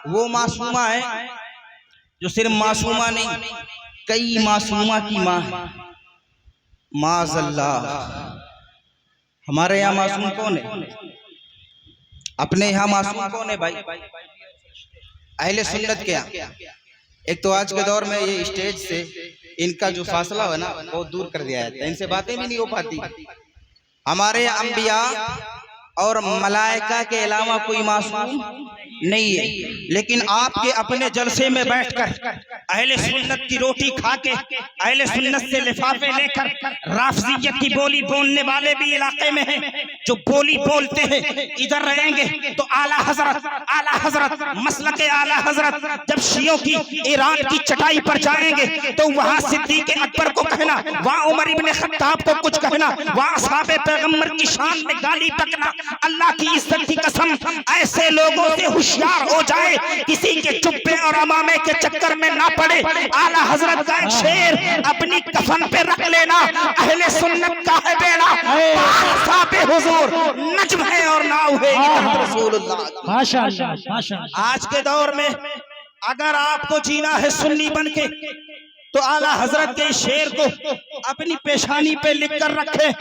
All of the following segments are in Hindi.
वो मासूमा है जो सिर्फ मासूमा नहीं, कई मासूमा की माँ है। माज़अल्लाह। हमारे यहाँ मासूम कौन है? अपने यहाँ मासूम कौन है भाई? अहले सुन्नत के यहाँ। एक तो आज के दौर में ये स्टेज से इनका जो फासला है ना वो दूर कर दिया जाता है, इनसे बातें भी नहीं हो पाती। हमारे अंबिया और मलाइका के अलावा कोई मासूम नहीं है, लेकिन आपके अपने जलसे में बैठकर अहले सुन्नत की रोटी खा के अहले सुन्नत से लिफाफे लेकर राफजियत की बोली बोलने वाले भी इलाके में हैं, जो बोली बोलते हैं इधर रहेंगे तो आला हजरत मसलक आला हजरत जब शियों की ईरान की चटाई पर जाएंगे तो वहां सिद्दीक अकबर को कहना, वहां उमर इब्ने खत्ताब को कुछ कहना, वहां असहाबे पैगंबर की शान में गाली बकना। अल्लाह की इज्जत की कसम, ऐसे लोगों से होशियार हो जाए, किसी के चुप्पे और अमामे के चक्कर में ना पड़े। आला हजरत का एक शेर अपनी कफन पे रख लेना, अहले सुन्नत का है बेड़ा साबे हुजूर नज्म है और नाव है रसूलुल्लाह। माशाअल्लाह माशाअल्लाह। आज के दौर में अगर आपको जीना है सुन्नी बन के तो आला हजरत के शेर को अपनी पेशानी पे लिख कर रखे,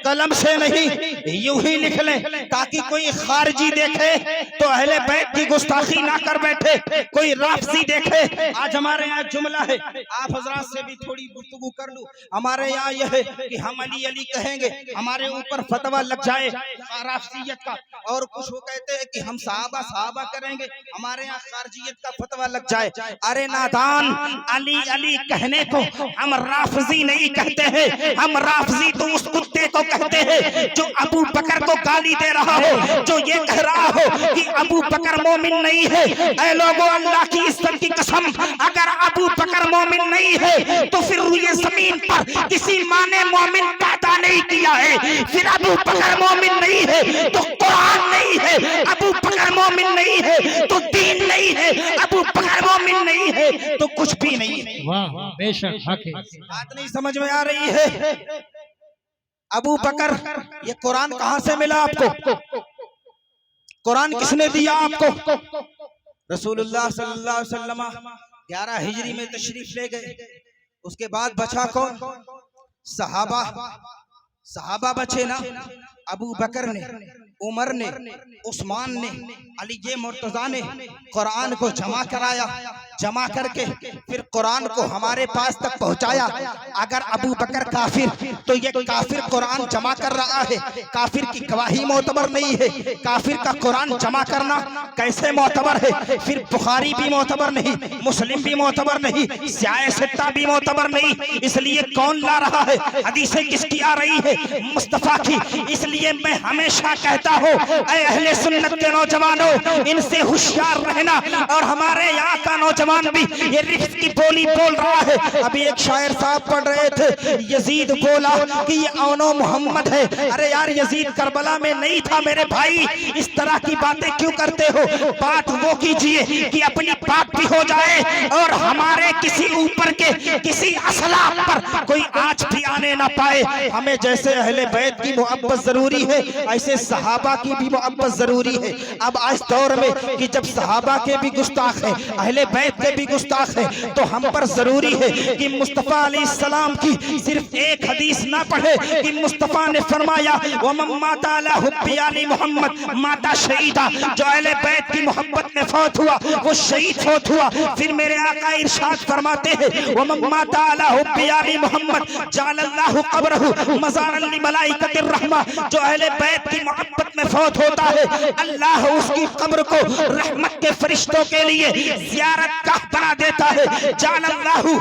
कलम से नहीं यूं ही लिख ले, ताकि कोई खारजी देखे तो अहले बैत की गुस्ताखी ना कर बैठे, कोई राफसी देखे। आज हमारे यहाँ जुमला है, आप हजरात से भी थोड़ी गुफ्तगू कर लूं। हमारे यहाँ यह है कि हम अली अली कहेंगे, हमारे ऊपर फतवा लग जाए राफसियत का, और कुछ वो कहते हैं कि हम साहबा साहबा करेंगे, हमारे यहाँ खारजियत का फतवा लग जाए। अरे नादान, अली अली कहने को हम राफजी नहीं कहते हैं, हम राफजी तो उस कुत्ते को कहते हैं जो अबू बकर को गाली दे रहा हो, जो ये कह रहा हो कि अबू बकर मोमिन नहीं है। ऐ लोगों, अल्लाह की इज्जत की कसम, अगर अबू बकर मोमिन नहीं है तो फिर ये जमीन पर किसी माँ ने मोमिन पैदा नहीं किया है। फिर अबू बकर मोमिन नहीं है तो कुरान नहीं है, अबू बकर मोमिन नहीं है तो दीन नहीं है, अबू बकर मोमिन नहीं है तो कुछ भी नहीं है। वाह बेशक हक है। बात नहीं समझ में आ रही है? अबू बकर, ये कुरान कहां से मिला आपको? कुरान किसने दिया आपको? रसूलुल्लाह सल्लल्लाहु अलैहि वसल्लम 11 हिजरी में तशरीफ ले गए। उसके बाद बचा कौन? सहाबा। सहाबा बचे ना, अबू बकर ने, उमर ने, उस्मान ने, अली मुर्तजा ने कुरान को जमा कराया, जमा करके फिर कुरान को हमारे पास तक पहुंचाया। अगर अबू बकर काफिर तो ये काफिर कुरान जमा कर रहा है, काफिर की गवाही मोतबर नहीं है। काफिर का कुरान जमा करना कैसे मोतबर है? फिर बुखारी भी मोतबर नहीं, मुस्लिम भी मोतबर नहीं, सियासत्ता भी मोतबर नहीं। इसलिए कौन ला रहा है? हदीसें किसकी आ रही है? मुस्तफा की। इसलिए मैं हमेशा कहता हूँ, ऐ अहले सुन्नत के नौजवानों, इनसे होशियार रहना। और हमारे यहाँ का नौजवान भी ये रिफ्त की बोली बोल रहा है। अभी एक शायर साहब पढ़ रहे थे, यजीद बोला कि ये औनो मोहम्मद है। अरे यार, यजीद करबला में नहीं था मेरे भाई, इस तरह की बातें क्यों करते हो? बात वो कीजिए कि अपनी बात भी हो जाए और हमारे किसी ऊपर के किसी असलाफ पर कोई आँच भी आने ना पाए। हमें जैसे अहले बैत की मोहब्बत जरूरी है, ऐसे सहाबा की भी मोहब्बत जरूरी है। अब आज दौर में कि जब सहाबा के भी गुस्ताख हैं, अहले बैत के भी गुस्ताख हैं, तो हम पर जरूरी है कि मुस्तफा अलैहिस्सलाम की सिर्फ एक हदीस ना पढ़े कि मुस्तफा ने फरमाया वमम्माता अला हुब्बी आली मोहम्मद माता शहीदा। जो अहले बैत की मोहब्बत में फौत हुआ वो शहीद फौत हुआ। फिर मेरे आका इरशाद फरमाते हैं वमम्माता अला हुब्बी आली मोहम्मद जअलल्लाहु क़ब्रहु मज़ारन लिमलाइकतिर रहमा। जो अहले बैत की मोहब्बत में फौत होता है, अल्लाह उसकी कब्र को रहमत के फरिश्तों के लिए ज़ियारत गाह बना देता है। जअलल्लाहु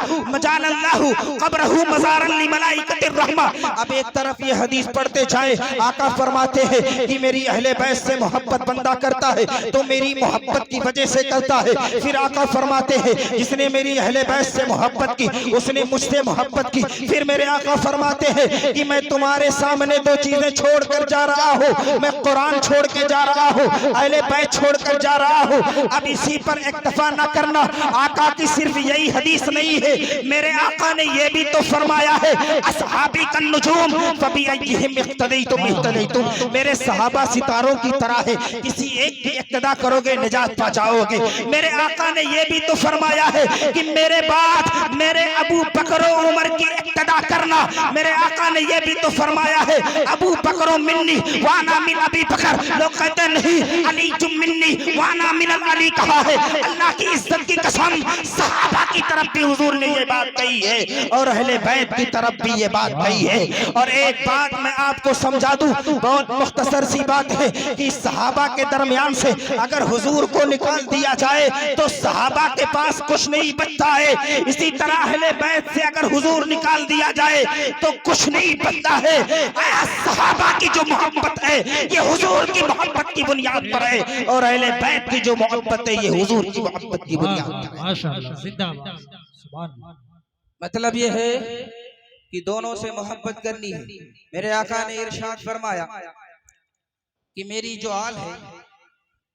क़ब्रहु मज़ारन लिमलाइकतिर रहमा। अब एक तरफ ये हदीस पढ़ते जाए, आका फरमाते हैं कि मेरी अहले बैत से मोहब्बत बंदा करता है तो मेरी मोहब्बत की वजह से करता है। फिर आका फरमाते हैं जिसने मेरी अहले बैत से मोहब्बत की उसने मुझसे मोहब्बत की। फिर मेरे आका फरमाते हैं कि मैं तुम्हारे सामने दो चीजें छोड़ छोड़कर जा रहा हूँ, मैं कुरान छोड़ के जा रहा हूँ, अहले बैत छोड़कर जा रहा हूँ। अब इसी पर इक्तफा न करना, आका की सिर्फ यही हदीस नहीं है, मेरे आका ने ये भी तो फरमाया है, असहाबी कन नुजूम फबिअय्यिहिम इक्तदैतुम इह्तदैतुम। मेरे सहाबा सितारों की तरह है, किसी एक की इक्तदा करोगे निजात पा जाओगे। मेरे आका ने ये भी तो फरमाया है कि मेरे बाद मेरे अबू बकर और उमर की इक्तदा करना। मेरे आका ने ये भी तो फरमाया है, अबू बकर मिन्नी वाना मिन अबी बकर। लोग कहते नहीं अली जुम मिन्नी वाना मिन अली कहा है। अल्लाह की इज्जत की कसम, सहाबा की तरफ भी हुजूर ने ये बात कही है और अहले बैत की तरफ भी ये बात कही है। और एक बात मैं आपको समझा दूं, बहुत मुख्तसर सी बात है कि सहाबा के दरमियान से अगर हुजूर को निकाल दिया जाए तो सहाबा के पास कुछ नहीं बचता है। इसी तरह अहले बैत से अगर हुजूर निकाल दिया जाए तो कुछ नहीं बचता है। सहाबा की जो मोहब्बत है ये हुजूर की मोहब्बत की बुनियाद पर है, और अहले बैत की जो मोहब्बत है ये हुजूर की मोहब्बत की बुनियाद पर है। माशाअल्लाह, जिंदाबाद, सुभान अल्लाह। मतलब ये है कि दोनों से मोहब्बत करनी है। मेरे आका ने इरशाद फरमाया कि मेरी जो आल है